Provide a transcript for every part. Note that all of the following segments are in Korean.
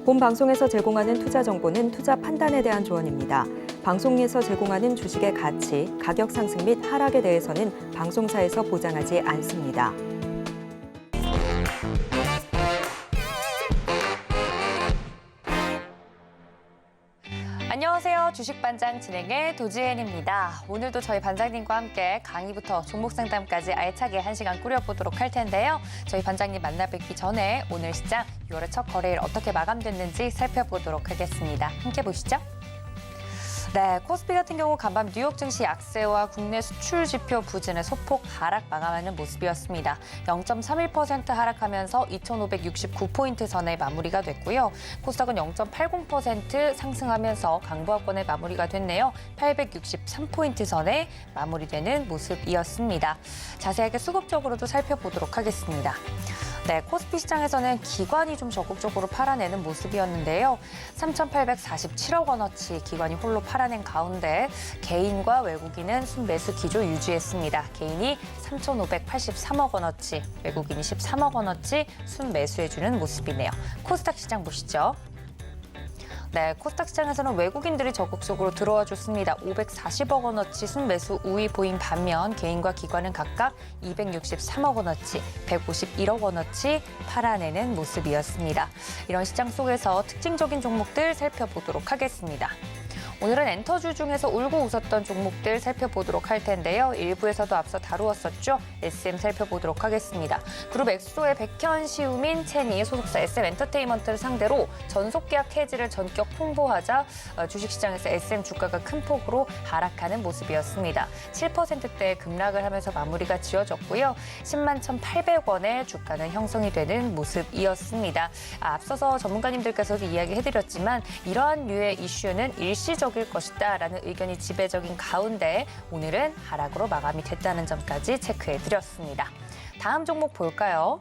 본 방송에서 제공하는 투자 정보는 투자 판단에 대한 조언입니다. 방송에서 제공하는 주식의 가치, 가격 상승 및 하락에 대해서는 방송사에서 보장하지 않습니다. 안녕하세요. 주식반장 진행의 도지엔입니다. 오늘도 저희 반장님과 함께 강의부터 종목 상담까지 알차게 1시간 꾸려보도록 할 텐데요. 저희 반장님 만나뵙기 전에 오늘 시장 6월의 첫 거래일 어떻게 마감됐는지 살펴보도록 하겠습니다. 함께 보시죠. 네, 코스피 같은 경우 간밤 뉴욕 증시 약세와 국내 수출 지표 부진의 소폭 하락 마감하는 모습이었습니다. 0.31% 하락하면서 2,569포인트 선에 마무리가 됐고요. 코스닥은 0.80% 상승하면서 강보합권에 마무리가 됐네요. 863포인트 선에 마무리되는 모습이었습니다. 자세하게 수급적으로도 살펴보도록 하겠습니다. 네, 코스피 시장에서는 기관이 좀 적극적으로 팔아내는 모습이었는데요. 3,847억 원어치 기관이 홀로 팔아낸 가운데 개인과 외국인은 순매수 기조 유지했습니다. 개인이 3,583억 원어치, 외국인이 13억 원어치 순매수해주는 모습이네요. 코스닥 시장 보시죠. 네, 코스닥 시장에서는 외국인들이 적극적으로 들어와 줬습니다. 540억 원어치 순매수 우위 보인 반면 개인과 기관은 각각 263억 원어치, 151억 원어치 팔아내는 모습이었습니다. 이런 시장 속에서 특징적인 종목들 살펴보도록 하겠습니다. 오늘은 엔터주 중에서 울고 웃었던 종목들 살펴보도록 할 텐데요. 일부에서도 앞서 다루었었죠. SM 살펴보도록 하겠습니다. 그룹 엑소의 백현, 시우민, 채니 소속사 SM엔터테인먼트를 상대로 전속계약 해지를 전격 통보하자 주식시장에서 SM 주가가 큰 폭으로 하락하는 모습이었습니다. 7%대 급락을 하면서 마무리가 지어졌고요. 10만 1,800원의 주가는 형성이 되는 모습이었습니다. 앞서서 전문가님들께서도 이야기해드렸지만 이러한 류의 이슈는 일시적 일 것이다라는 의견이 지배적인 가운데 오늘은 하락으로 마감이 됐다는 점까지 체크해드렸습니다. 다음 종목 볼까요?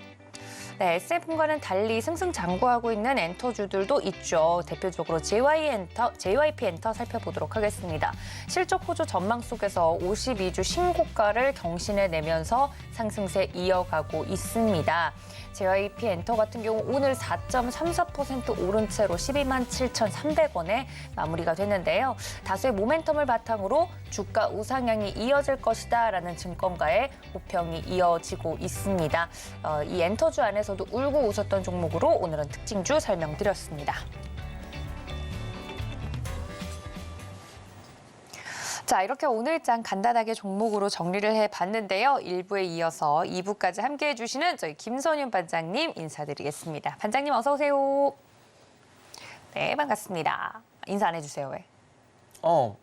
네, SM과는 달리 승승장구하고 있는 엔터주들도 있죠. 대표적으로 JYP 엔터 살펴보도록 하겠습니다. 실적 호조 전망 속에서 52주 신고가를 경신해내면서 상승세 이어가고 있습니다. JYP 엔터 같은 경우 오늘 4.34% 오른 채로 12만 7,300원에 마무리가 됐는데요. 다수의 모멘텀을 바탕으로 주가 우상향이 이어질 것이다라는 증권가의 호평이 이어지고 있습니다. 이 엔터주 안에서도 울고 웃었던 종목으로 오늘은 특징주 설명드렸습니다. 자, 이렇게 오늘 장 간단하게 종목으로 정리를 해봤는데요. 1부에 이어서 2부까지 함께해 주시는 저희 김선윤 반장님 인사드리겠습니다. 반장님 어서 오세요. 네, 반갑습니다. 인사 안 해주세요, 왜?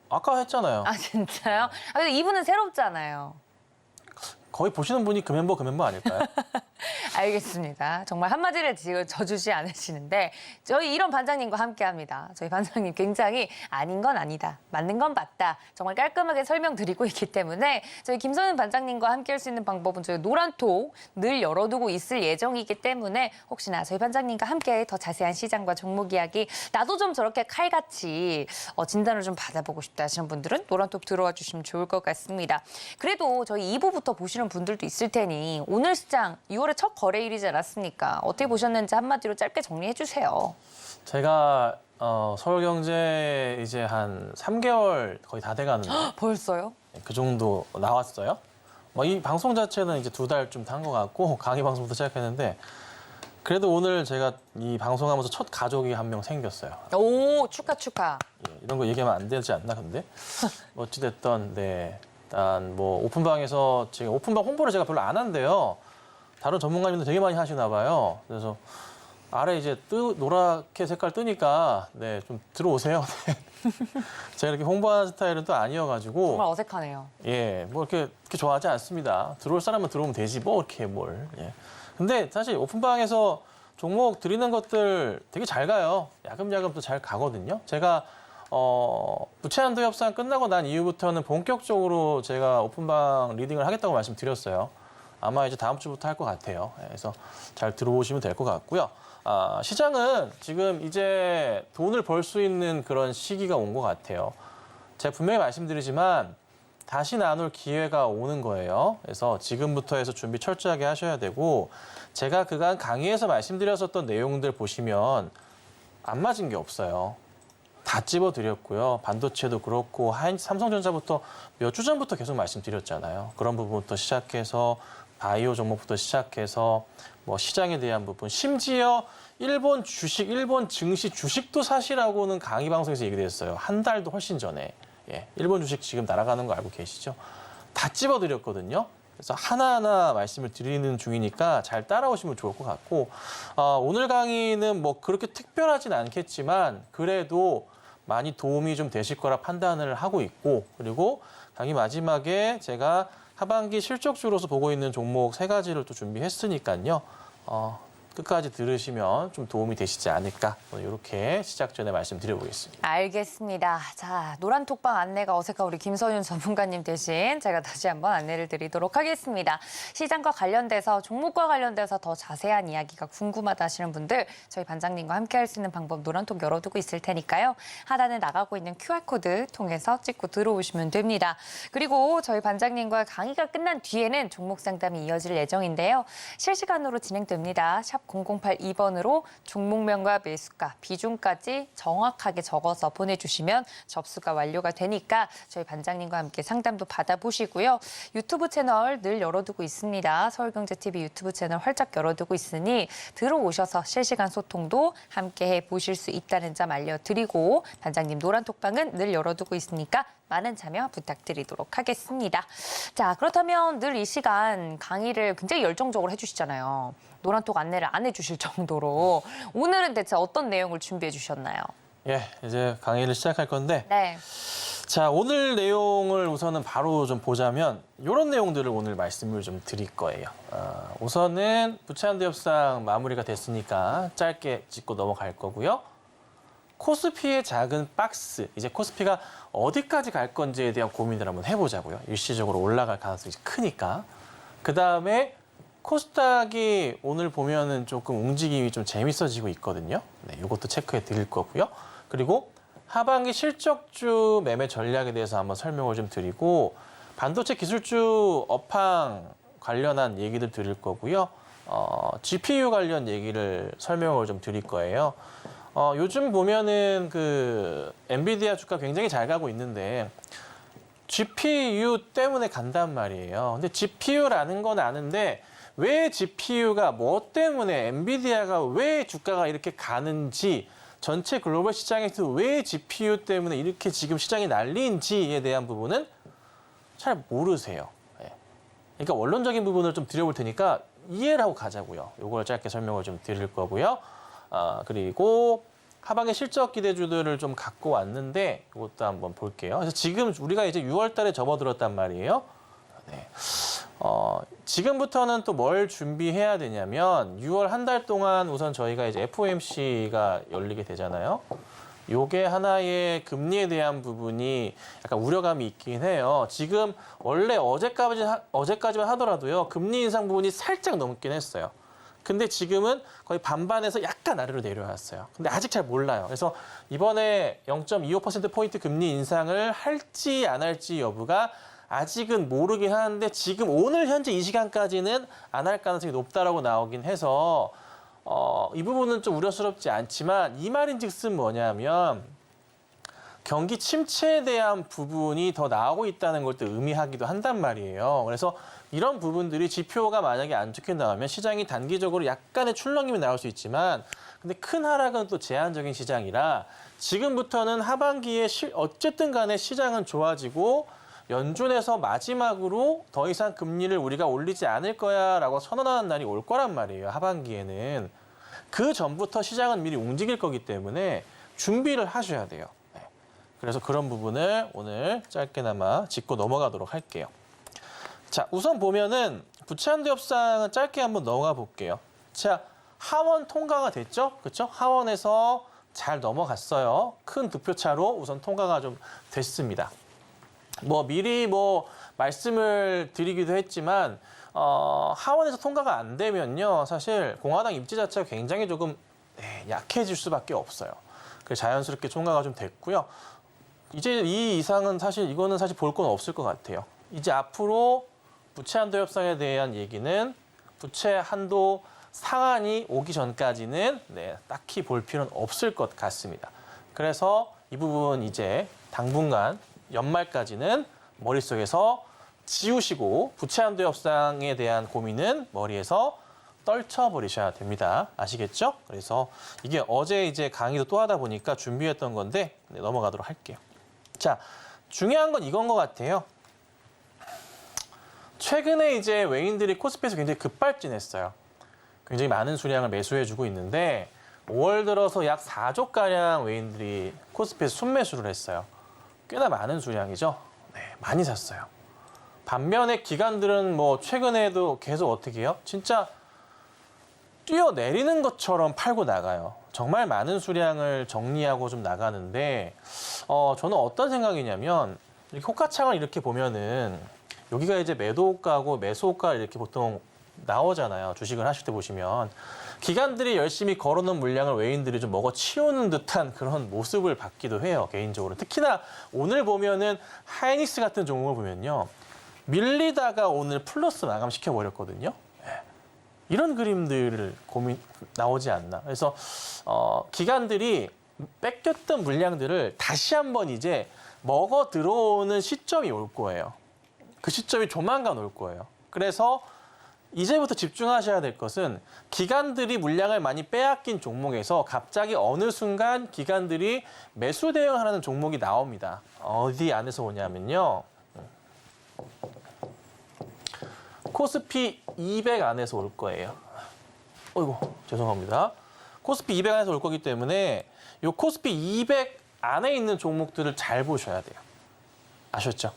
아까 했잖아요. 아, 진짜요? 아, 근데 2부는 새롭잖아요. 거의 보시는 분이 그 멤버 아닐까요? 알겠습니다. 정말 한마디를 지금 져주지 않으시는데 저희 이런 반장님과 함께합니다. 저희 반장님 굉장히 아닌 건 아니다, 맞는 건 맞다 정말 깔끔하게 설명드리고 있기 때문에 저희 김선은 반장님과 함께할 수 있는 방법은 저희 노란톡 늘 열어두고 있을 예정이기 때문에 혹시나 저희 반장님과 함께 더 자세한 시장과 종목 이야기 나도 좀 저렇게 칼같이 진단을 좀 받아보고 싶다 하시는 분들은 노란톡 들어와 주시면 좋을 것 같습니다. 그래도 저희 2부부터 보시는 분들도 있을 테니 오늘 시장 6월의 첫 거래일이지 않았습니까? 어떻게 보셨는지 한마디로 짧게 정리해 주세요. 제가 서울경제 이제 한 3개월 거의 다 돼가는데 벌써요? 그 정도 나왔어요. 이 방송 자체는 이제 2달쯤 탄 것 같고 강의 방송부터 시작했는데 그래도 오늘 제가 이 방송하면서 첫 가족이 한 명 생겼어요. 오, 축하. 예, 이런 거 얘기하면 안 되지 않나 근데 어찌됐든 네. 일단 뭐 오픈방에서 지금 오픈방 홍보를 제가 별로 안 한대요. 다른 전문가님도 되게 많이 하시나 봐요. 그래서 아래 이제 노랗게 색깔 뜨니까 네, 좀 들어오세요. 제가 이렇게 홍보하는 스타일은 또 아니어가지고 정말 어색하네요. 예, 뭐 이렇게 좋아하지 않습니다. 들어올 사람은 들어오면 되지 뭐 이렇게 뭘. 예. 근데 사실 오픈방에서 종목 드리는 것들 되게 잘 가요. 야금야금 또 잘 가거든요. 제가 부채한도 협상 끝나고 난 이후부터는 본격적으로 제가 오픈방 리딩을 하겠다고 말씀드렸어요. 아마 이제 다음 주부터 할 것 같아요. 그래서 잘 들어오시면 될 것 같고요. 시장은 지금 이제 돈을 벌 수 있는 그런 시기가 온 것 같아요. 제가 분명히 말씀드리지만 다시 나눌 기회가 오는 거예요. 그래서 지금부터 해서 준비 철저하게 하셔야 되고 제가 그간 강의에서 말씀드렸었던 내용들 보시면 안 맞은 게 없어요. 다 찝어드렸고요. 반도체도 그렇고 삼성전자부터 몇 주 전부터 계속 말씀드렸잖아요. 그런 부분부터 시작해서 바이오 종목부터 시작해서 뭐 시장에 대한 부분, 심지어 일본 주식, 일본 증시 주식도 사시라고는 강의 방송에서 얘기됐어요. 한 달도 훨씬 전에. 예, 일본 주식 지금 날아가는 거 알고 계시죠? 다 찝어드렸거든요. 그래서 하나하나 말씀을 드리는 중이니까 잘 따라오시면 좋을 것 같고 오늘 강의는 뭐 그렇게 특별하진 않겠지만 그래도 많이 도움이 좀 되실 거라 판단을 하고 있고 그리고 강의 마지막에 제가 하반기 실적주로서 보고 있는 종목 3가지를 또 준비했으니까요. 끝까지 들으시면 좀 도움이 되시지 않을까 이렇게 시작 전에 말씀드려보겠습니다. 알겠습니다. 자, 노란 톡방 안내가 어색한 우리 김선윤 전문가님 대신 제가 다시 한번 안내를 드리도록 하겠습니다. 시장과 관련돼서 종목과 관련돼서 더 자세한 이야기가 궁금하다 하시는 분들 저희 반장님과 함께 할 수 있는 방법 노란톡 열어두고 있을 테니까요. 하단에 나가고 있는 QR코드 통해서 찍고 들어오시면 됩니다. 그리고 저희 반장님과 강의가 끝난 뒤에는 종목 상담이 이어질 예정인데요. 실시간으로 진행됩니다. 샵 0082번으로 종목명과 매수가, 비중까지 정확하게 적어서 보내주시면 접수가 완료가 되니까 저희 반장님과 함께 상담도 받아보시고요. 유튜브 채널 늘 열어두고 있습니다. 서울경제TV 유튜브 채널 활짝 열어두고 있으니 들어오셔서 실시간 소통도 함께 해보실 수 있다는 점 알려드리고 반장님 노란톡방은 늘 열어두고 있으니까 많은 참여 부탁드리도록 하겠습니다. 자, 그렇다면 늘 이 시간 강의를 굉장히 열정적으로 해주시잖아요. 노란톡 안내를 안 해주실 정도로 오늘은 대체 어떤 내용을 준비해 주셨나요? 예, 이제 강의를 시작할 건데 네. 자, 오늘 내용을 우선은 바로 좀 보자면 이런 내용들을 오늘 말씀을 좀 드릴 거예요. 우선은 부채한도 협상 마무리가 됐으니까 짧게 짚고 넘어갈 거고요. 코스피의 작은 박스, 이제 코스피가 어디까지 갈 건지에 대한 고민을 한번 해보자고요. 일시적으로 올라갈 가능성이 크니까. 그다음에 코스닥이 오늘 보면은 조금 움직임이 좀 재밌어지고 있거든요. 네, 이것도 체크해 드릴 거고요. 그리고 하반기 실적주 매매 전략에 대해서 한번 설명을 좀 드리고 반도체 기술주 업황 관련한 얘기들 드릴 거고요. GPU 관련 얘기를 설명을 좀 드릴 거예요. 요즘 보면은 그 엔비디아 주가 굉장히 잘 가고 있는데 GPU 때문에 간단 말이에요. 근데 GPU라는 건 아는데 왜 GPU가 뭐 때문에 엔비디아가 왜 주가가 이렇게 가는지 전체 글로벌 시장에서 왜 GPU 때문에 이렇게 지금 시장이 난리인지에 대한 부분은 잘 모르세요. 예. 그러니까 원론적인 부분을 좀 드려볼 테니까 이해를 하고 가자고요. 이걸 짧게 설명을 좀 드릴 거고요. 그리고 하반기 실적 기대주들을 좀 갖고 왔는데 이것도 한번 볼게요. 그래서 지금 우리가 이제 6월 달에 접어들었단 말이에요. 네. 지금부터는 또 뭘 준비해야 되냐면 6월 한 달 동안 우선 저희가 이제 FOMC가 열리게 되잖아요. 요게 하나의 금리에 대한 부분이 약간 우려감이 있긴 해요. 지금 원래 어제까지만 하더라도요. 금리 인상 부분이 살짝 넘긴 했어요. 근데 지금은 거의 반반에서 약간 아래로 내려왔어요. 근데 아직 잘 몰라요. 그래서 이번에 0.25%포인트 금리 인상을 할지 안 할지 여부가 아직은 모르긴 하는데 지금 오늘 현재 이 시간까지는 안 할 가능성이 높다라고 나오긴 해서 이 부분은 좀 우려스럽지 않지만 이 말인즉슨 뭐냐면 경기 침체에 대한 부분이 더 나오고 있다는 걸 또 의미하기도 한단 말이에요. 그래서 이런 부분들이 지표가 만약에 안 좋게 나오면 시장이 단기적으로 약간의 출렁임이 나올 수 있지만 근데 큰 하락은 또 제한적인 시장이라 지금부터는 하반기에 어쨌든 간에 시장은 좋아지고 연준에서 마지막으로 더 이상 금리를 우리가 올리지 않을 거야라고 선언하는 날이 올 거란 말이에요. 하반기에는. 그 전부터 시장은 미리 움직일 거기 때문에 준비를 하셔야 돼요. 네. 그래서 그런 부분을 오늘 짧게나마 짚고 넘어가도록 할게요. 자, 우선 보면은 부채한도 협상은 짧게 한번 넘어가 볼게요. 자, 하원 통과가 됐죠? 그렇죠? 하원에서 잘 넘어갔어요. 큰 득표 차로 우선 통과가 좀 됐습니다. 미리 말씀을 드리기도 했지만 하원에서 통과가 안 되면요. 사실 공화당 입지 자체가 굉장히 조금 약해질 수밖에 없어요. 그래서 자연스럽게 통과가 좀 됐고요. 이제 이 이상은 이거는 사실 볼 건 없을 것 같아요. 이제 앞으로 부채 한도 협상에 대한 얘기는 부채 한도 상한이 오기 전까지는 딱히 볼 필요는 없을 것 같습니다. 그래서 이 부분 이제 당분간 연말까지는 머릿속에서 지우시고 부채 한도 협상에 대한 고민은 머리에서 떨쳐버리셔야 됩니다. 아시겠죠? 그래서 이게 어제 이제 강의도 또 하다 보니까 준비했던 건데 넘어가도록 할게요. 자, 중요한 건 이건 것 같아요. 최근에 이제 외인들이 코스피에서 굉장히 급발진했어요. 굉장히 많은 수량을 매수해주고 있는데 5월 들어서 약 4조가량 외인들이 코스피에서 순매수를 했어요. 꽤나 많은 수량이죠. 네, 많이 샀어요. 반면에 기관들은 뭐 최근에도 계속 어떻게 해요? 진짜 뛰어내리는 것처럼 팔고 나가요. 정말 많은 수량을 정리하고 좀 나가는데 저는 어떤 생각이냐면 이렇게 호가창을 이렇게 보면은 여기가 이제 매도 호가고 매수 호가 이렇게 보통 나오잖아요. 주식을 하실 때 보시면 기관들이 열심히 걸어놓은 물량을 외인들이 좀 먹어치우는 듯한 그런 모습을 받기도 해요. 개인적으로. 특히나 오늘 보면은 하이닉스 같은 종목을 보면요. 밀리다가 오늘 플러스 마감시켜 버렸거든요. 이런 그림들을 나오지 않나. 그래서 기관들이 뺏겼던 물량들을 다시 한번 이제 먹어 들어오는 시점이 올 거예요. 그 시점이 조만간 올 거예요. 그래서 이제부터 집중하셔야 될 것은 기관들이 물량을 많이 빼앗긴 종목에서 갑자기 어느 순간 기관들이 매수 대응하는 종목이 나옵니다. 어디 안에서 오냐면요. 코스피 200 안에서 올 거예요. 어이구, 죄송합니다. 코스피 200 안에서 올 거기 때문에 이 코스피 200 안에 있는 종목들을 잘 보셔야 돼요. 아셨죠?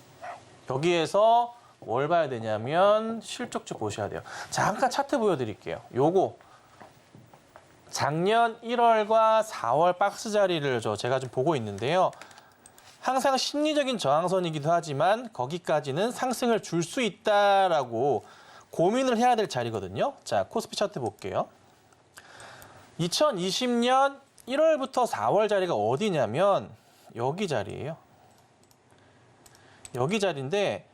여기에서 뭘 봐야 되냐면 실적주 보셔야 돼요. 잠깐 차트 보여드릴게요. 요거 작년 1월과 4월 박스 자리를 제가 좀 보고 있는데요. 항상 심리적인 저항선이기도 하지만 거기까지는 상승을 줄 수 있다라고 고민을 해야 될 자리거든요. 자, 코스피 차트 볼게요. 2020년 1월부터 4월 자리가 어디냐면 여기 자리예요. 여기 자리인데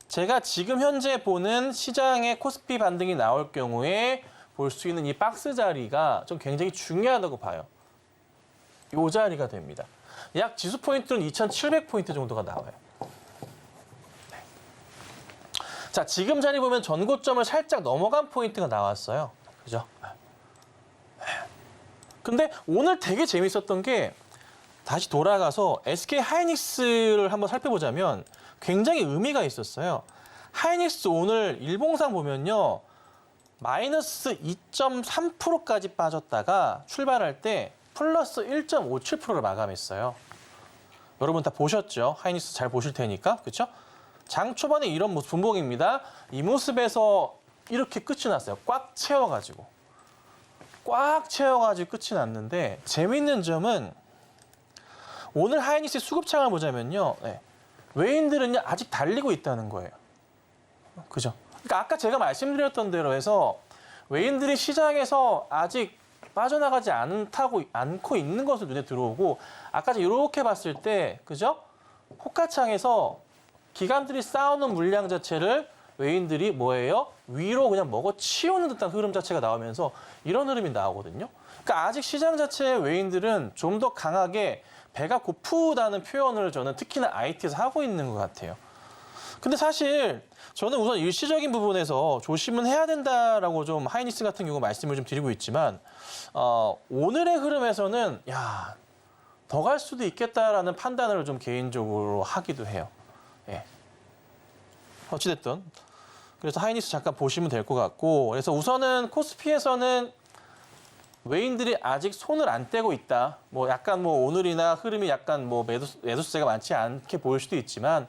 제가 지금 현재 보는 시장의 코스피 반등이 나올 경우에 볼 수 있는 이 박스 자리가 좀 굉장히 중요하다고 봐요. 이 자리가 됩니다. 약 지수 포인트는 2,700포인트 정도가 나와요. 네. 자, 지금 자리 보면 전고점을 살짝 넘어간 포인트가 나왔어요. 그죠? 근데 오늘 되게 재밌었던 게 다시 돌아가서 SK 하이닉스를 한번 살펴보자면 굉장히 의미가 있었어요. 하이닉스 오늘 일봉상 보면요. 마이너스 2.3%까지 빠졌다가 출발할 때 플러스 1.57%를 마감했어요. 여러분 다 보셨죠? 하이닉스 잘 보실 테니까. 그렇죠? 장 초반에 이런 모습 분봉입니다. 이 모습에서 이렇게 끝이 났어요. 꽉 채워가지고 끝이 났는데 재미있는 점은 오늘 하이닉스 수급창을 보자면요. 네. 외인들은요 아직 달리고 있다는 거예요. 그죠? 그러니까 아까 제가 말씀드렸던 대로 해서 외인들이 시장에서 아직 빠져나가지 않고 있는 것을 눈에 들어오고 아까 이렇게 봤을 때 그죠? 호가창에서 기관들이 쌓아놓은 물량 자체를 외인들이 뭐예요? 위로 그냥 먹어치우는 듯한 흐름 자체가 나오면서 이런 흐름이 나오거든요. 그러니까 아직 시장 자체의 외인들은 좀 더 강하게 배가 고프다는 표현을 저는 특히나 IT에서 하고 있는 것 같아요. 근데 사실 저는 우선 일시적인 부분에서 조심은 해야 된다라고 좀 하이닉스 같은 경우 말씀을 좀 드리고 있지만 오늘의 흐름에서는 더 갈 수도 있겠다라는 판단을 좀 개인적으로 하기도 해요. 예. 어찌됐든 그래서 하이닉스 잠깐 보시면 될 것 같고 그래서 우선은 코스피에서는 외인들이 아직 손을 안 떼고 있다. 뭐 약간 뭐 오늘이나 흐름이 약간 뭐 매도세가 많지 않게 보일 수도 있지만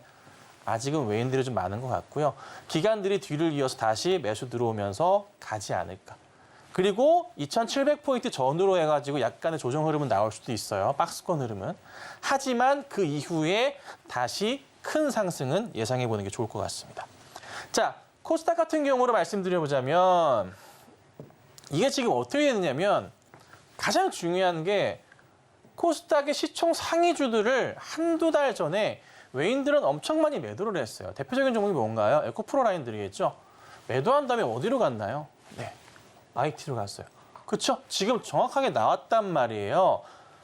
아직은 외인들이 좀 많은 것 같고요. 기관들이 뒤를 이어서 다시 매수 들어오면서 가지 않을까. 그리고 2,700포인트 전후로 해가지고 약간의 조정 흐름은 나올 수도 있어요. 박스권 흐름은. 하지만 그 이후에 다시 큰 상승은 예상해 보는 게 좋을 것 같습니다. 자, 코스닥 같은 경우로 말씀드려보자면 이게 지금 어떻게 되느냐면 가장 중요한 게 코스닥의 시총 상위주들을 한두 달 전에 외인들은 엄청 많이 매도를 했어요. 대표적인 종목이 뭔가요? 에코프로라인들이겠죠. 매도한 다음에 어디로 갔나요? 네. IT로 갔어요. 그렇죠? 지금 정확하게 나왔단 말이에요.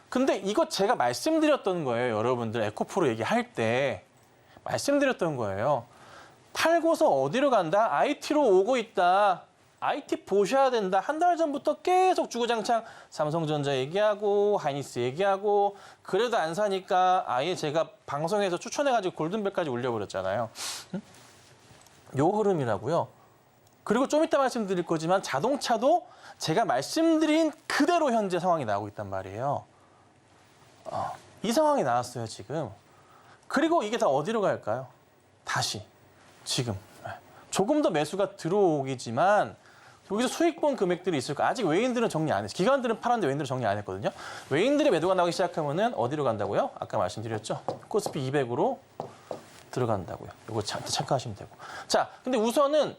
근데 이거 제가 말씀드렸던 거예요. 여러분들 에코프로 얘기할 때 말씀드렸던 거예요. 팔고서 어디로 간다? IT로 오고 있다. IT 보셔야 된다. 한 달 전부터 계속 주구장창 삼성전자 얘기하고 하이닉스 얘기하고 그래도 안 사니까 아예 제가 방송에서 추천해가지고 골든벨까지 올려버렸잖아요. 요 흐름이라고요. 그리고 좀 이따 말씀드릴 거지만 자동차도 제가 말씀드린 그대로 현재 상황이 나오고 있단 말이에요. 이 상황이 나왔어요, 지금. 그리고 이게 다 어디로 갈까요? 다시, 지금. 조금 더 매수가 들어오기지만 여기서 수익 본 금액들이 있을 거예요. 아직 외인들은 정리 안 했어요. 기관들은 팔았는데 외인들은 정리 안 했거든요. 외인들의 매도가 나오기 시작하면은 어디로 간다고요? 아까 말씀드렸죠? 코스피 200으로 들어간다고요. 이거 참고하시면 되고. 자, 근데 우선은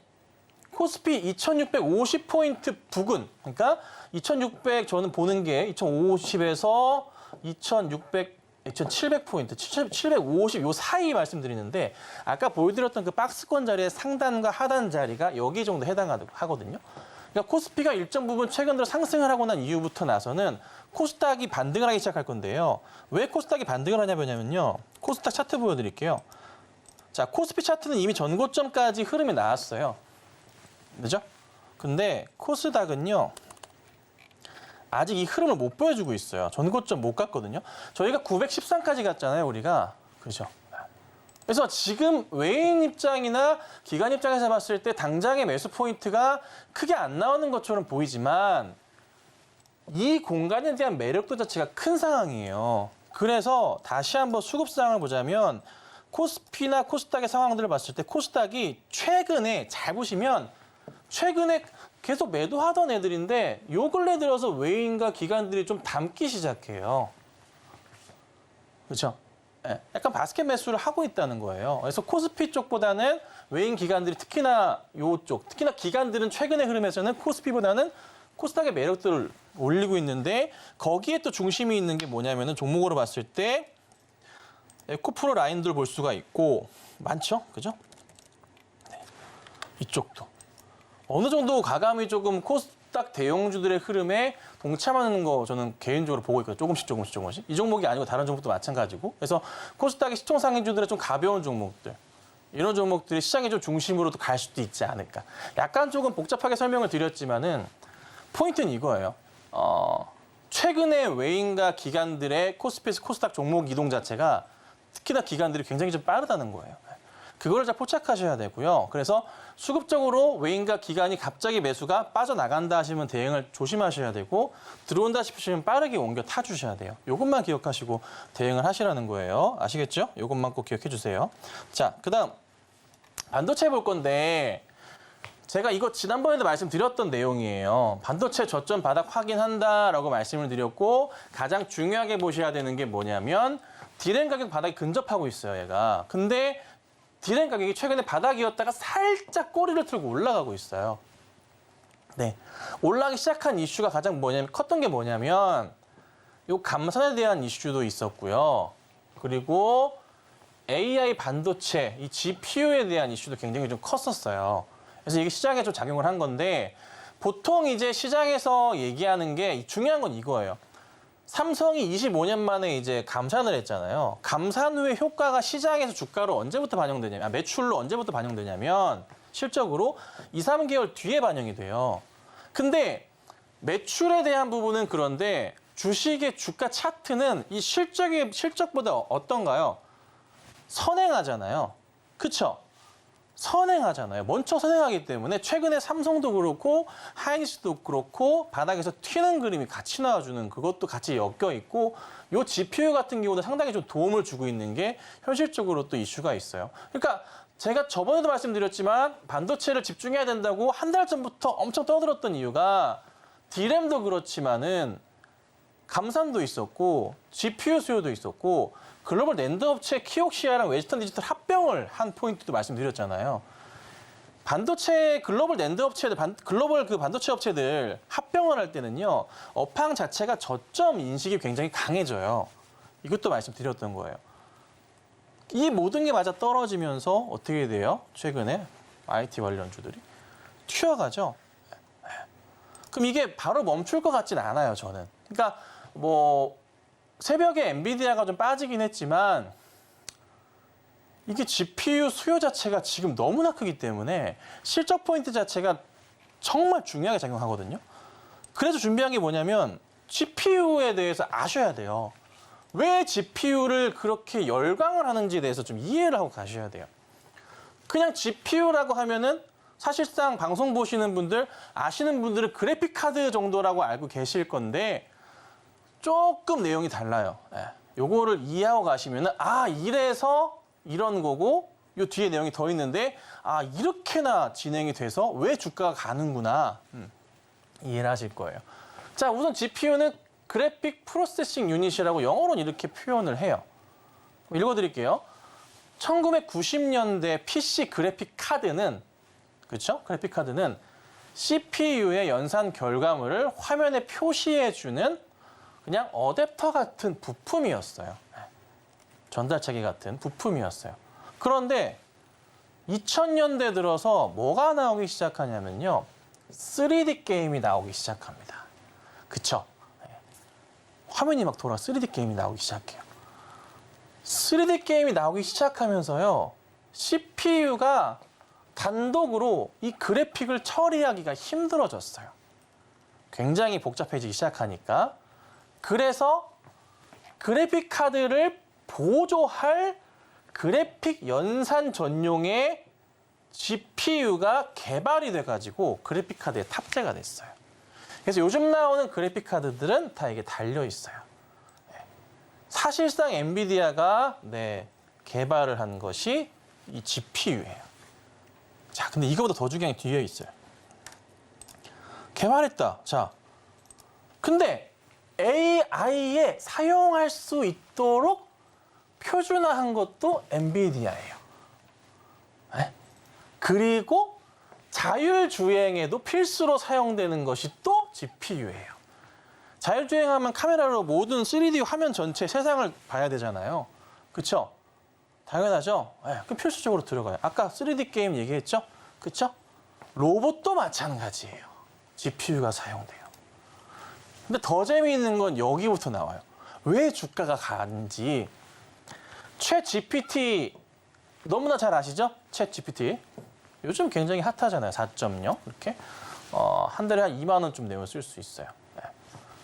코스피 2650포인트 부근, 그러니까 2600 저는 보는 게 2050에서 2700포인트, 750 요 사이 말씀드리는데 아까 보여드렸던 그 박스권 자리의 상단과 하단 자리가 여기 정도 해당하거든요. 그러니까 코스피가 일정 부분 최근 들어 상승을 하고 난 이후부터 나서는 코스닥이 반등을 하기 시작할 건데요. 왜 코스닥이 반등을 하냐면요. 코스닥 차트 보여드릴게요. 자, 코스피 차트는 이미 전고점까지 흐름이 나왔어요. 그죠? 근데 코스닥은요. 아직 이 흐름을 못 보여주고 있어요. 전고점 못 갔거든요. 저희가 913까지 갔잖아요, 우리가. 그죠? 그래서 지금 외인 입장이나 기관 입장에서 봤을 때 당장의 매수 포인트가 크게 안 나오는 것처럼 보이지만 이 공간에 대한 매력도 자체가 큰 상황이에요. 그래서 다시 한번 수급 상황을 보자면 코스피나 코스닥의 상황들을 봤을 때 코스닥이 최근에 잘 보시면 최근에 계속 매도하던 애들인데 요 근래 들어서 외인과 기관들이 좀 담기 시작해요. 그렇죠? 네, 약간 바스켓 매수를 하고 있다는 거예요. 그래서 코스피 쪽보다는 외인 기관들이 특히나 요쪽, 특히나 기관들은 최근의 흐름에서는 코스피보다는 코스닥의 매력들을 올리고 있는데 거기에 또 중심이 있는 게 뭐냐면은 종목으로 봤을 때 에코프로 라인들 볼 수가 있고 많죠? 그죠? 네. 이쪽도. 어느 정도 가감이 조금 코스닥 대형주들의 흐름에 동참하는 거 저는 개인적으로 보고 있거든요. 조금씩. 이 종목이 아니고 다른 종목도 마찬가지고. 그래서 코스닥의 시총상위주들의 좀 가벼운 종목들. 이런 종목들이 시장의 좀 중심으로도 갈 수도 있지 않을까. 약간 조금 복잡하게 설명을 드렸지만은 포인트는 이거예요. 최근에 외인과 기관들의 코스피에서 코스닥 종목 이동 자체가 특히나 기관들이 굉장히 좀 빠르다는 거예요. 그걸 잘 포착하셔야 되고요. 그래서 수급적으로 외인과 기관이 갑자기 매수가 빠져나간다 하시면 대응을 조심하셔야 되고 들어온다 싶으시면 빠르게 옮겨 타주셔야 돼요. 이것만 기억하시고 대응을 하시라는 거예요. 아시겠죠? 이것만 꼭 기억해 주세요. 자, 그다음 반도체 볼 건데 제가 이거 지난번에도 말씀드렸던 내용이에요. 반도체 저점 바닥 확인한다라고 말씀을 드렸고 가장 중요하게 보셔야 되는 게 뭐냐면 디램 가격 바닥에 근접하고 있어요, 얘가. 근데 디램 가격이 최근에 바닥이었다가 살짝 꼬리를 틀고 올라가고 있어요. 네, 올라가기 시작한 이슈가 가장 컸던 게 뭐냐면 요 감산에 대한 이슈도 있었고요. 그리고 AI 반도체, 이 GPU에 대한 이슈도 굉장히 좀 컸었어요. 그래서 이게 시장에 좀 작용을 한 건데 보통 이제 시장에서 얘기하는 게 중요한 건 이거예요. 삼성이 25년 만에 이제 감산을 했잖아요. 감산 후의 효과가 시장에서 주가로 언제부터 반영되냐면, 매출로 언제부터 반영되냐면 실적으로 2, 3개월 뒤에 반영이 돼요. 근데 매출에 대한 부분은 그런데 주식의 주가 차트는 이 실적보다 어떤가요? 선행하잖아요. 그쵸? 선행하잖아요. 먼저 선행하기 때문에 최근에 삼성도 그렇고 하이닉스도 그렇고 바닥에서 튀는 그림이 같이 나와주는 그것도 같이 엮여 있고 요 GPU 같은 경우도 상당히 좀 도움을 주고 있는 게 현실적으로 또 이슈가 있어요. 그러니까 제가 저번에도 말씀드렸지만 반도체를 집중해야 된다고 한 달 전부터 엄청 떠들었던 이유가 디램도 그렇지만은 감산도 있었고 GPU 수요도 있었고 글로벌 낸드 업체 키옥시아랑 웨스턴 디지털 합병을 한 포인트도 말씀드렸잖아요. 반도체 글로벌 낸드 업체들, 글로벌 그 반도체 업체들 합병을 할 때는요. 업황 자체가 저점 인식이 굉장히 강해져요. 이것도 말씀드렸던 거예요. 이 모든 게 맞아 떨어지면서 어떻게 돼요? 최근에 IT 관련주들이 튀어가죠. 그럼 이게 바로 멈출 것 같진 않아요, 저는. 그러니까 뭐 새벽에 엔비디아가 좀 빠지긴 했지만 이게 GPU 수요 자체가 지금 너무나 크기 때문에 실적 포인트 자체가 정말 중요하게 작용하거든요. 그래서 준비한 게 뭐냐면 GPU에 대해서 아셔야 돼요. 왜 GPU를 그렇게 열광을 하는지에 대해서 좀 이해를 하고 가셔야 돼요. 그냥 GPU라고 하면은 사실상 방송 보시는 분들, 아시는 분들은 그래픽 카드 정도라고 알고 계실 건데 조금 내용이 달라요. 예. 요거를 이해하고 가시면은 아, 이래서 이런 거고 요 뒤에 내용이 더 있는데 아, 이렇게나 진행이 돼서 왜 주가가 가는구나. 이해를 하실 거예요. 자, 우선 GPU는 그래픽 프로세싱 유닛이라고 영어로는 이렇게 표현을 해요. 읽어드릴게요. 1990년대 PC 그래픽 카드는, 그렇죠? 그래픽 카드는 CPU의 연산 결과물을 화면에 표시해주는 그냥 어댑터 같은 부품이었어요. 전달체계 같은 부품이었어요. 그런데 2000년대 들어서 뭐가 나오기 시작하냐면요. 3D 게임이 나오기 시작합니다. 그쵸? 화면이 막 돌아 3D 게임이 나오기 시작해요. 3D 게임이 나오기 시작하면서요. CPU가 단독으로 이 그래픽을 처리하기가 힘들어졌어요. 굉장히 복잡해지기 시작하니까. 그래서 그래픽 카드를 보조할 그래픽 연산 전용의 GPU가 개발이 돼가지고 그래픽 카드에 탑재가 됐어요. 그래서 요즘 나오는 그래픽 카드들은 다 이게 달려 있어요. 사실상 엔비디아가 개발을 한 것이 이 GPU예요. 자, 근데 이거보다 더 중요한 게 뒤에 있어요. 개발했다. 자, 근데 AI에 사용할 수 있도록 표준화한 것도 엔비디아예요. 그리고 자율주행에도 필수로 사용되는 것이 또 GPU예요. 자율주행하면 카메라로 모든 3D 화면 전체 세상을 봐야 되잖아요. 그렇죠? 당연하죠? 그럼 필수적으로 들어가요. 아까 3D 게임 얘기했죠? 그렇죠? 로봇도 마찬가지예요. GPU가 사용돼요. 근데 더 재미있는 건 여기부터 나와요. 왜 주가가 가는지. 챗GPT 너무나 잘 아시죠? 챗GPT. 요즘 굉장히 핫하잖아요. 4.0 이렇게. 한 달에 한 2만 원쯤 내면 쓸 수 있어요.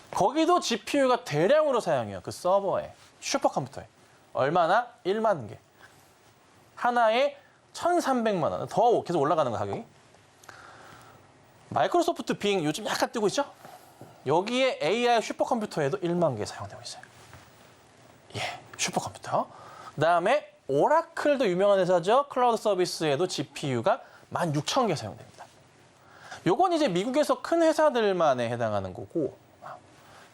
거기도 GPU가 대량으로 사용해요. 그 서버에. 슈퍼컴퓨터에. 얼마나? 1만 개. 하나에 1,300만 원. 더 계속 올라가는 거 가격이. 마이크로소프트 빙 요즘 약간 뜨고 있죠? 여기에 AI 슈퍼컴퓨터에도 1만 개 사용되고 있어요. 예, 슈퍼컴퓨터. 그다음에 오라클도 유명한 회사죠. 클라우드 서비스에도 GPU가 16,000개 사용됩니다. 요건 이제 미국에서 큰 회사들만에 해당하는 거고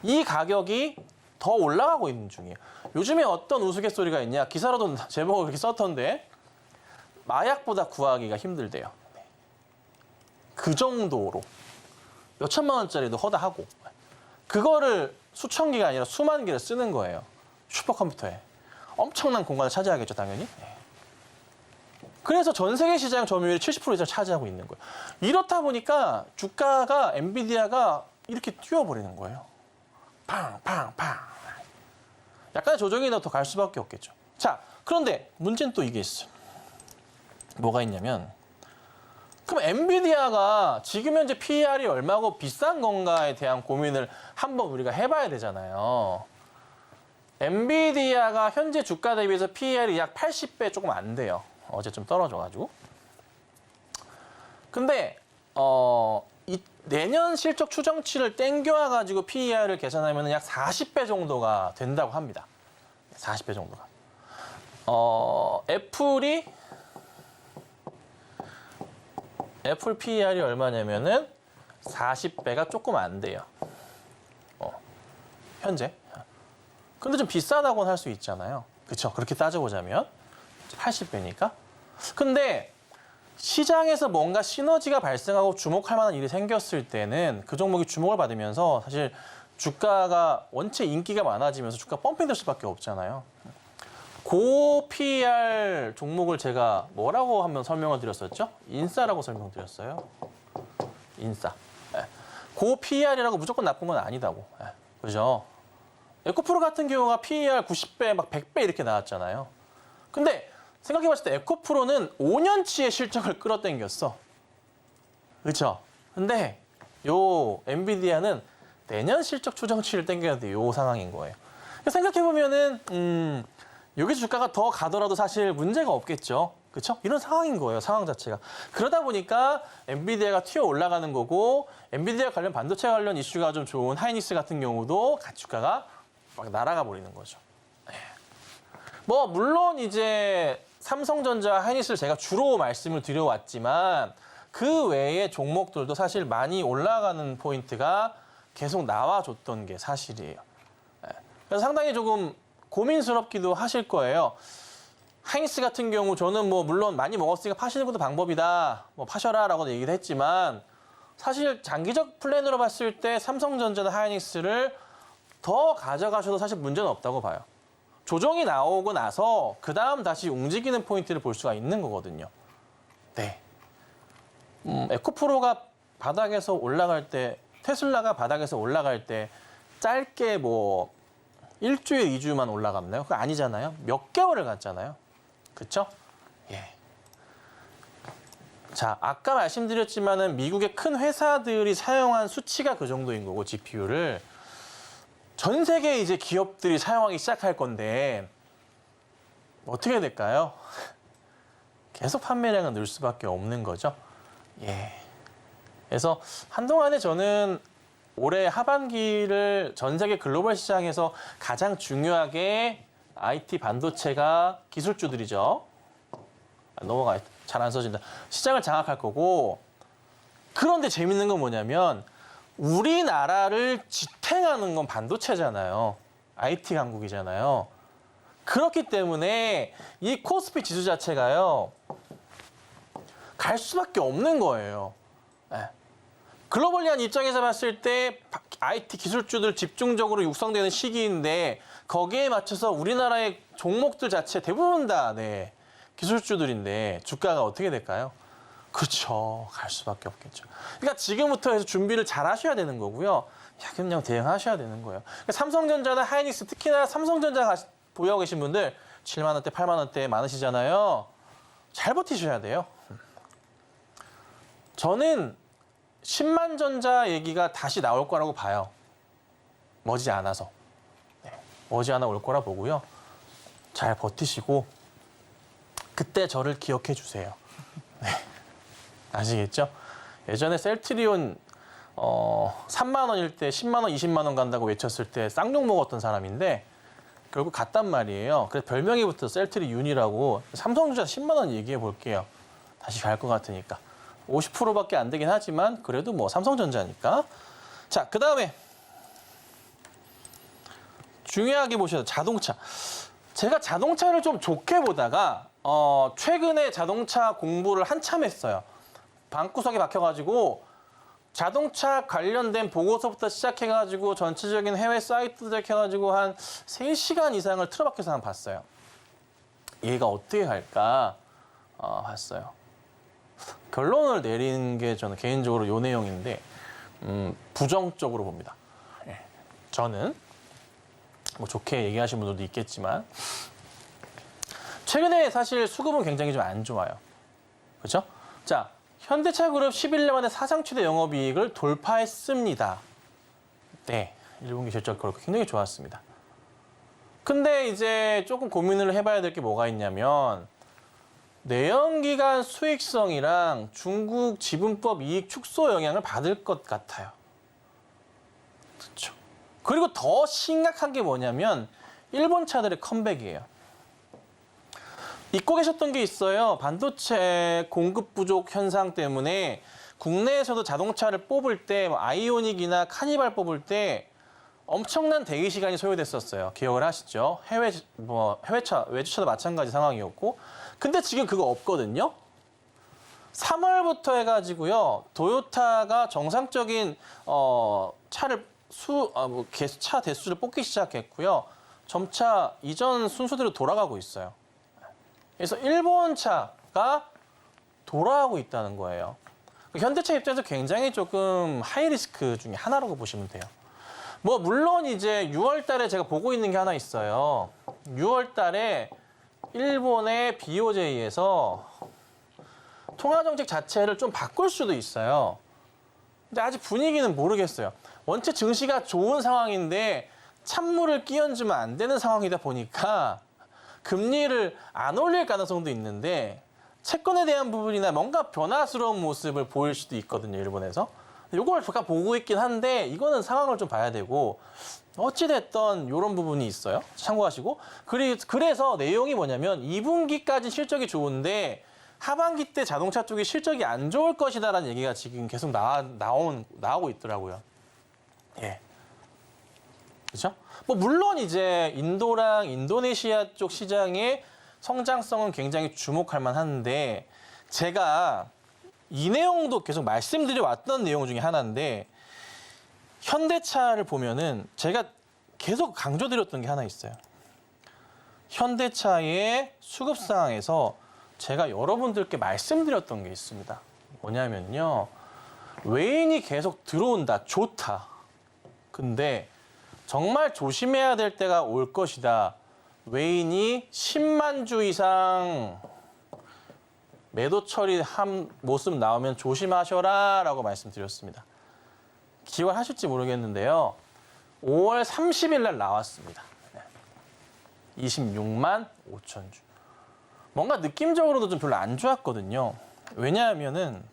이 가격이 더 올라가고 있는 중이에요. 요즘에 어떤 우스갯소리가 있냐. 기사로도 제목을 그렇게 썼던데 마약보다 구하기가 힘들대요. 그 정도로 몇 천만 원짜리도 허다하고 그거를 수천 개가 아니라 수만 개를 쓰는 거예요. 슈퍼컴퓨터에. 엄청난 공간을 차지하겠죠, 당연히. 그래서 전 세계 시장 점유율이 70% 이상 차지하고 있는 거예요. 이렇다 보니까 주가가 엔비디아가 이렇게 뛰어버리는 거예요. 팡, 팡, 팡. 약간의 조정이 더 갈 수밖에 없겠죠. 자, 그런데 문제는 또 이게 있어요. 뭐가 있냐면 그럼 엔비디아가 지금 현재 PER이 얼마고 비싼 건가에 대한 고민을 한번 우리가 해봐야 되잖아요. 엔비디아가 현재 주가 대비해서 PER이 약 80배 조금 안 돼요. 어제 좀 떨어져가지고. 근데 내년 실적 추정치를 땡겨와가지고 PER을 계산하면 약 40배 정도가 된다고 합니다. 40배 정도가. 애플 PER이 얼마냐면은 40배가 조금 안 돼요. 현재. 근데 좀 비싸다고는 할 수 있잖아요. 그렇죠? 그렇게 따져보자면 80배니까. 근데 시장에서 뭔가 시너지가 발생하고 주목할 만한 일이 생겼을 때는 그 종목이 주목을 받으면서 사실 주가가 원체 인기가 많아지면서 주가 펌핑될 수밖에 없잖아요. 고 PER 종목을 제가 뭐라고 한번 설명을 드렸었죠? 인싸라고 설명드렸어요. 인싸. 네. 고 PER이라고 무조건 나쁜 건 아니다고. 그죠? 에코프로 같은 경우가 PER 90배, 막 100배 이렇게 나왔잖아요. 근데 생각해봤을 때 에코프로는 5년치의 실적을 끌어당겼어. 그렇죠? 근데 요 엔비디아는 내년 실적 추정치를 당겨야 돼. 요 상황인 거예요. 생각해보면은 여기 주가가 더 가더라도 사실 문제가 없겠죠. 그렇죠? 이런 상황인 거예요. 상황 자체가. 그러다 보니까 엔비디아가 튀어 올라가는 거고 엔비디아 관련 반도체 관련 이슈가 좀 좋은 하이닉스 같은 경우도 주가가 막 날아가 버리는 거죠. 뭐 물론 이제 삼성전자, 하이닉스를 제가 주로 말씀을 드려왔지만 그 외의 종목들도 사실 많이 올라가는 포인트가 계속 나와줬던 게 사실이에요. 그래서 상당히 조금 고민스럽기도 하실 거예요. 하이닉스 같은 경우 저는 뭐 물론 많이 먹었으니까 파시는 것도 방법이다. 뭐 파셔라라고 얘기를 했지만 사실 장기적 플랜으로 봤을 때 삼성전자나 하이닉스를 더 가져가셔도 사실 문제는 없다고 봐요. 조정이 나오고 나서 그 다음 다시 움직이는 포인트를 볼 수가 있는 거거든요. 네. 에코프로가 바닥에서 올라갈 때, 테슬라가 바닥에서 올라갈 때 짧게 뭐 일주일, 2주만 올라갔나요? 그거 아니잖아요. 몇 개월을 갔잖아요. 그렇죠? 예. 자, 아까 말씀드렸지만은 미국의 큰 회사들이 사용한 수치가 그 정도인 거고 GPU를 전 세계 이제 기업들이 사용하기 시작할 건데 어떻게 될까요? 계속 판매량은 늘 수밖에 없는 거죠. 예. 그래서 한동안에 저는 올해 하반기를 전 세계 글로벌 시장에서 가장 중요하게 IT 반도체가 기술주들이죠. 넘어가 잘 안 써진다. 시장을 장악할 거고 그런데 재밌는 건 뭐냐면 우리나라를 지탱하는 건 반도체잖아요. IT 강국이잖아요. 그렇기 때문에 이 코스피 지수 자체가요. 갈 수밖에 없는 거예요. 네. 글로벌리한 입장에서 봤을 때 IT 기술주들 집중적으로 육성되는 시기인데 거기에 맞춰서 우리나라의 종목들 자체 대부분 다 네, 기술주들인데 주가가 어떻게 될까요? 그렇죠. 갈 수밖에 없겠죠. 그러니까 지금부터 해서 준비를 잘 하셔야 되는 거고요. 그냥 대응하셔야 되는 거예요. 그러니까 삼성전자나 하이닉스 특히나 삼성전자 보유하고 계신 분들 7만 원대, 8만 원대 많으시잖아요. 잘 버티셔야 돼요. 저는 10만 전자 얘기가 다시 나올 거라고 봐요. 머지않아서. 네, 머지않아 올 거라 보고요. 잘 버티시고 그때 저를 기억해 주세요. 네. 아시겠죠? 예전에 셀트리온 3만 원일 때 10만 원, 20만 원 간다고 외쳤을 때 쌍욕 먹었던 사람인데 결국 갔단 말이에요. 그래서 별명이 붙어 셀트리윤이라고 삼성전자 10만 원 얘기해 볼게요. 다시 갈 것 같으니까. 50%밖에 안 되긴 하지만 그래도 뭐 삼성전자니까. 자, 그다음에 중요하게 보셔야 자동차. 제가 자동차를 좀 좋게 보다가 최근에 자동차 공부를 한참 했어요. 방구석에 박혀가지고 자동차 관련된 보고서부터 시작해가지고 전체적인 해외 사이트도 해가지고 한 3시간 이상을 틀어박혀서 한번 봤어요. 얘가 어떻게 갈까 봤어요. 결론을 내리는 게 저는 개인적으로 요 내용인데 부정적으로 봅니다. 저는 뭐 좋게 얘기하시는 분들도 있겠지만 최근에 사실 수급은 굉장히 좀 안 좋아요. 그렇죠? 자, 현대차그룹 11년 만에 사상 최대 영업이익을 돌파했습니다. 네, 1분기 실적 그렇고 굉장히 좋았습니다. 근데 이제 조금 고민을 해봐야 될 게 뭐가 있냐면 내연기관 수익성이랑 중국 지분법 이익 축소 영향을 받을 것 같아요. 그렇죠. 그리고 더 심각한 게 뭐냐면 일본 차들의 컴백이에요. 잊고 계셨던 게 있어요. 반도체 공급 부족 현상 때문에 국내에서도 자동차를 뽑을 때 아이오닉이나 카니발 뽑을 때 엄청난 대기 시간이 소요됐었어요. 기억을 하시죠? 외제차도 마찬가지 상황이었고. 근데 지금 그거 없거든요. 3월부터 해가지고요. 도요타가 정상적인 차를 차 대수를 뽑기 시작했고요. 점차 이전 순서대로 돌아가고 있어요. 그래서 일본 차가 돌아가고 있다는 거예요. 현대차 입장에서 굉장히 조금 하이리스크 중에 하나라고 보시면 돼요. 뭐 물론 이제 6월 달에 제가 보고 있는 게 하나 있어요. 6월 달에 일본의 BOJ에서 통화정책 자체를 좀 바꿀 수도 있어요. 근데 아직 분위기는 모르겠어요. 원체 증시가 좋은 상황인데 찬물을 끼얹으면 안 되는 상황이다 보니까 금리를 안 올릴 가능성도 있는데 채권에 대한 부분이나 뭔가 변화스러운 모습을 보일 수도 있거든요, 일본에서. 이걸 제가 보고 있긴 한데 이거는 상황을 좀 봐야 되고 어찌됐든 이런 부분이 있어요. 참고하시고. 그래서 내용이 뭐냐면 2분기까지 실적이 좋은데 하반기 때 자동차 쪽이 실적이 안 좋을 것이다라는 얘기가 지금 계속 나오고 있더라고요. 예. 그렇죠? 뭐 물론 이제 인도랑 인도네시아 쪽 시장의 성장성은 굉장히 주목할 만한데 제가 이 내용도 계속 말씀드려 왔던 내용 중에 하나인데 현대차를 보면은 제가 계속 강조드렸던 게 하나 있어요. 현대차의 수급 상황에서 제가 여러분들께 말씀드렸던 게 있습니다. 뭐냐면요. 외인이 계속 들어온다. 좋다. 근데 정말 조심해야 될 때가 올 것이다. 외인이 10만 주 이상 매도 처리한 모습 나오면 조심하셔라 라고 말씀드렸습니다. 기억하실지 모르겠는데요. 5월 30일 날 나왔습니다. 26만 5천 주. 뭔가 느낌적으로도 좀 별로 안 좋았거든요. 왜냐하면은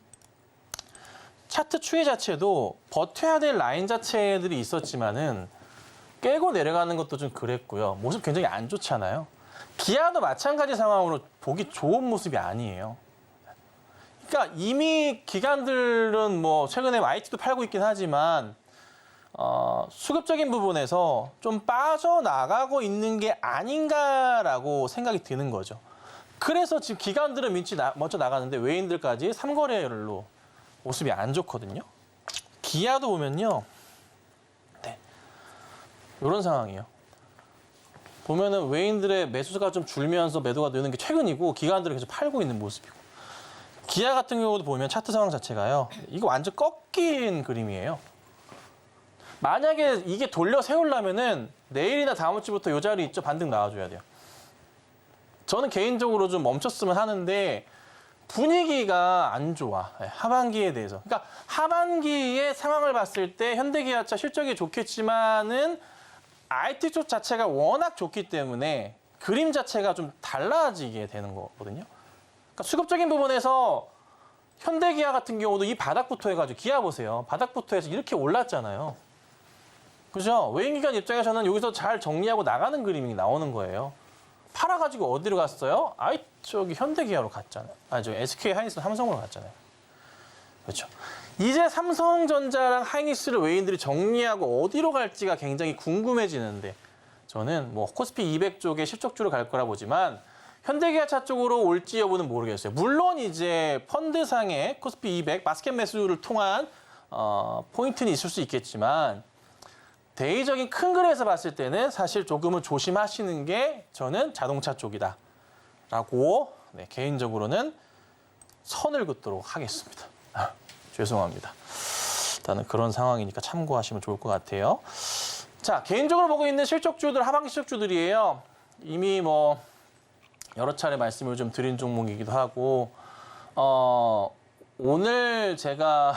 차트 추이 자체도 버텨야 될 라인 자체들이 있었지만은 깨고 내려가는 것도 좀 그랬고요. 모습 굉장히 안 좋잖아요. 기아도 마찬가지 상황으로 보기 좋은 모습이 아니에요. 그러니까 이미 기관들은 뭐 최근에 YT도 팔고 있긴 하지만 수급적인 부분에서 좀 빠져나가고 있는 게 아닌가라고 생각이 드는 거죠. 그래서 지금 기관들은 먼저 나가는데 외인들까지 3거래일로 모습이 안 좋거든요. 기아도 보면요. 네. 이런 상황이에요. 보면은 외인들의 매수가 좀 줄면서 매도가 느는 게 최근이고 기관들은 계속 팔고 있는 모습이고. 기아 같은 경우도 보면 차트 상황 자체가요. 이거 완전 꺾인 그림이에요. 만약에 이게 돌려 세우려면은 내일이나 다음 주부터 이 자리 있죠. 반등 나와줘야 돼요. 저는 개인적으로 좀 멈췄으면 하는데 분위기가 안 좋아. 하반기에 대해서. 그러니까 하반기의 상황을 봤을 때 현대기아차 실적이 좋겠지만은 IT 쪽 자체가 워낙 좋기 때문에 그림 자체가 좀 달라지게 되는 거거든요. 그러니까 수급적인 부분에서 현대기아 같은 경우도 이 바닥부터 해가지고 기아 보세요. 바닥부터 해서 이렇게 올랐잖아요. 그죠? 외인기관 입장에서는 여기서 잘 정리하고 나가는 그림이 나오는 거예요. 팔아가지고 어디로 갔어요? 저기 현대기아로 갔잖아요. 저 SK 하이닉스 삼성으로 갔잖아요. 그렇죠. 이제 삼성전자랑 하이닉스를 외인들이 정리하고 어디로 갈지가 굉장히 궁금해지는데 저는 뭐 코스피 200 쪽에 실적주로 갈 거라 보지만 현대기아차 쪽으로 올지 여부는 모르겠어요. 물론 이제 펀드상의 코스피 200 바스켓 매수를 통한 포인트는 있을 수 있겠지만 대의적인 큰 그림에서 봤을 때는 사실 조금은 조심하시는 게 저는 자동차 쪽이다 라고 개인적으로는 선을 긋도록 하겠습니다. 죄송합니다. 일단은 그런 상황이니까 참고하시면 좋을 것 같아요. 자, 개인적으로 보고 있는 실적주들, 하반기 실적주들이에요. 이미 뭐 여러 차례 말씀을 좀 드린 종목이기도 하고 오늘 제가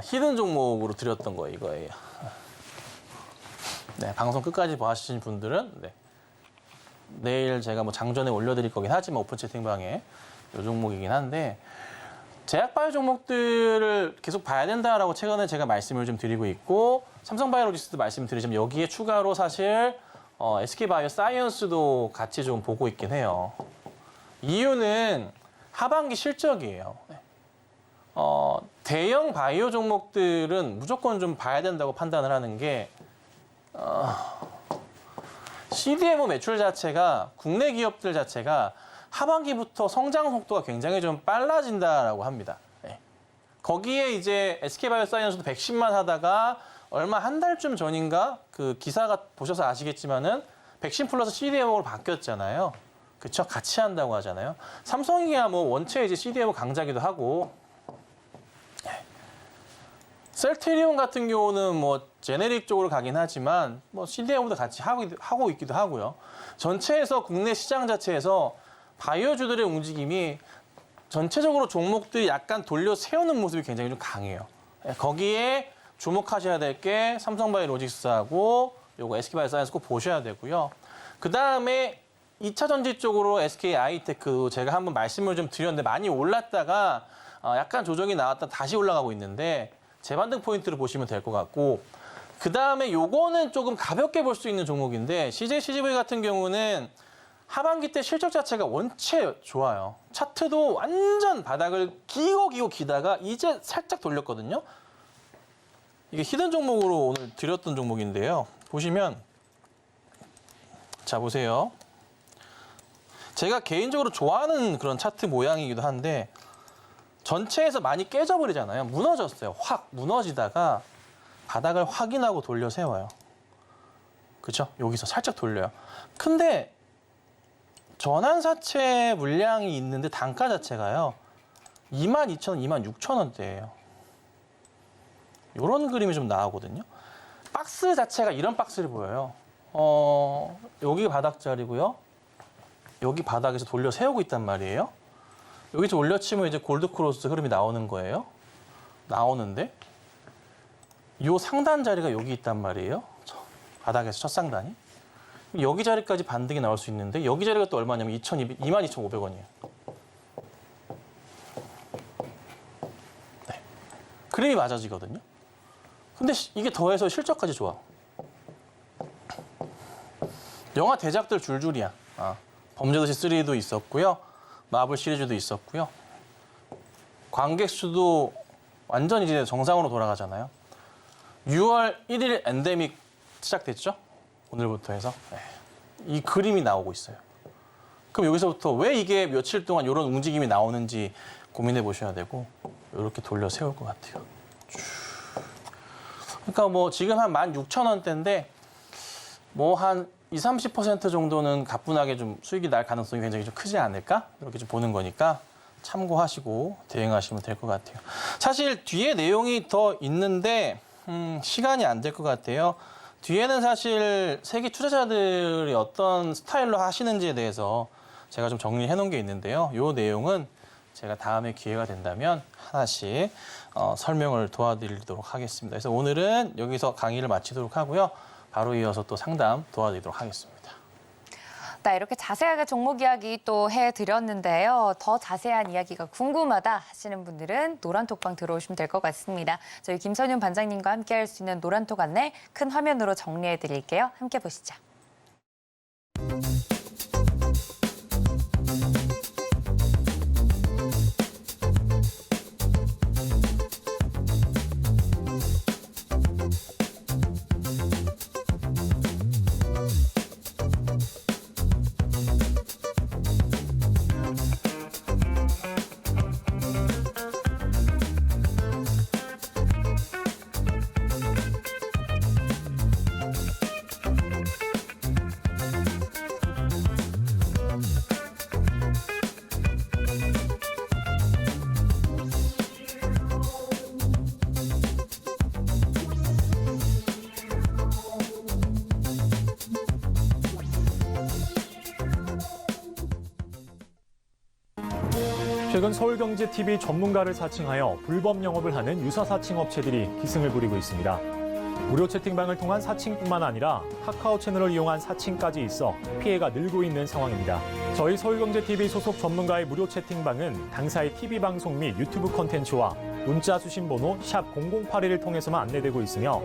히든 종목으로 드렸던 거 이거예요. 네, 방송 끝까지 봐주신 분들은 내일 제가 뭐 장전에 올려드릴 거긴 하지만 오픈 채팅방에 이 종목이긴 한데 제약바이오 종목들을 계속 봐야 된다라고 최근에 제가 말씀을 좀 드리고 있고 삼성바이오로직스도 말씀드리자면 여기에 추가로 사실 SK바이오 사이언스도 같이 좀 보고 있긴 해요. 이유는 하반기 실적이에요. 대형 바이오 종목들은 무조건 좀 봐야 된다고 판단을 하는 게 CDMO 매출 자체가 국내 기업들 자체가 하반기부터 성장 속도가 굉장히 좀 빨라진다라고 합니다. 거기에 이제 SK바이오사이언스도 110만 하다가 얼마 한 달쯤 전인가 그 기사가 보셔서 아시겠지만은 백신 플러스 CDMO로 바뀌었잖아요. 그쵸? 같이 한다고 하잖아요. 삼성이야 뭐 원체 이제 CDMO 강자기도 하고, 셀트리온 같은 경우는 뭐 제네릭 쪽으로 가긴 하지만 뭐 CDMO도 같이 하고 있기도 하고요. 전체에서 국내 시장 자체에서 바이오주들의 움직임이 전체적으로 종목들이 약간 돌려 세우는 모습이 굉장히 좀 강해요. 거기에 주목하셔야 될 게 삼성바이오로직스하고 요거 SK바이오사이언스 꼭 보셔야 되고요. 그 다음에 2차 전지 쪽으로 SK아이테크 제가 한번 말씀을 좀 드렸는데 많이 올랐다가 약간 조정이 나왔다 다시 올라가고 있는데 재반등 포인트를 보시면 될 것 같고, 그 다음에 요거는 조금 가볍게 볼 수 있는 종목인데 CJCGV 같은 경우는 하반기 때 실적 자체가 원체 좋아요. 차트도 완전 바닥을 기고 기다가 이제 살짝 돌렸거든요. 이게 히든 종목으로 오늘 드렸던 종목인데요. 보시면 자 보세요. 제가 개인적으로 좋아하는 그런 차트 모양이기도 한데 전체에서 많이 깨져버리잖아요. 무너졌어요. 확 무너지다가 바닥을 확인하고 돌려 세워요. 그렇죠? 여기서 살짝 돌려요. 근데 전환사채 물량이 있는데 단가 자체가요. 22,000원, 26,000원대예요. 이런 그림이 좀 나오거든요. 박스 자체가 이런 박스를 보여요. 여기 바닥 자리고요. 여기 바닥에서 돌려 세우고 있단 말이에요. 여기서 올려치면 이제 골드크로스 흐름이 나오는 거예요. 나오는데 이 상단 자리가 여기 있단 말이에요. 바닥에서 첫 상단이. 여기 자리까지 반등이 나올 수 있는데 여기 자리가 또 얼마냐면 22,500원이에요. 네. 그림이 맞아지거든요. 근데 이게 더해서 실적까지 좋아. 영화 대작들 줄줄이야. 범죄도시 3도 있었고요. 마블 시리즈도 있었고요. 관객 수도 완전 이제 정상으로 돌아가잖아요. 6월 1일 엔데믹 시작됐죠? 오늘부터 해서. 이 그림이 나오고 있어요. 그럼 여기서부터 왜 이게 며칠 동안 이런 움직임이 나오는지 고민해 보셔야 되고 이렇게 돌려 세울 것 같아요. 그러니까 뭐 지금 한 16,000원대인데 뭐 한 20-30% 정도는 가뿐하게 좀 수익이 날 가능성이 굉장히 좀 크지 않을까? 이렇게 좀 보는 거니까 참고하시고 대응하시면 될 것 같아요. 사실 뒤에 내용이 더 있는데 시간이 안 될 것 같아요. 뒤에는 사실 세계 투자자들이 어떤 스타일로 하시는지에 대해서 제가 좀 정리해 놓은 게 있는데요. 이 내용은 제가 다음에 기회가 된다면 하나씩 설명을 도와드리도록 하겠습니다. 그래서 오늘은 여기서 강의를 마치도록 하고요. 바로 이어서 또 상담 도와드리도록 하겠습니다. 네, 이렇게 자세하게 종목 이야기 또 해드렸는데요. 더 자세한 이야기가 궁금하다 하시는 분들은 노란톡방 들어오시면 될 것 같습니다. 저희 김선윤 반장님과 함께 할 수 있는 노란톡 안내 큰 화면으로 정리해드릴게요. 함께 보시죠. 최근 서울경제TV 전문가를 사칭하여 불법 영업을 하는 유사 사칭 업체들이 기승을 부리고 있습니다. 무료 채팅방을 통한 사칭뿐만 아니라 카카오 채널을 이용한 사칭까지 있어 피해가 늘고 있는 상황입니다. 저희 서울경제TV 소속 전문가의 무료 채팅방은 당사의 TV방송 및 유튜브 콘텐츠와 문자 수신 번호 샵 0081을 통해서만 안내되고 있으며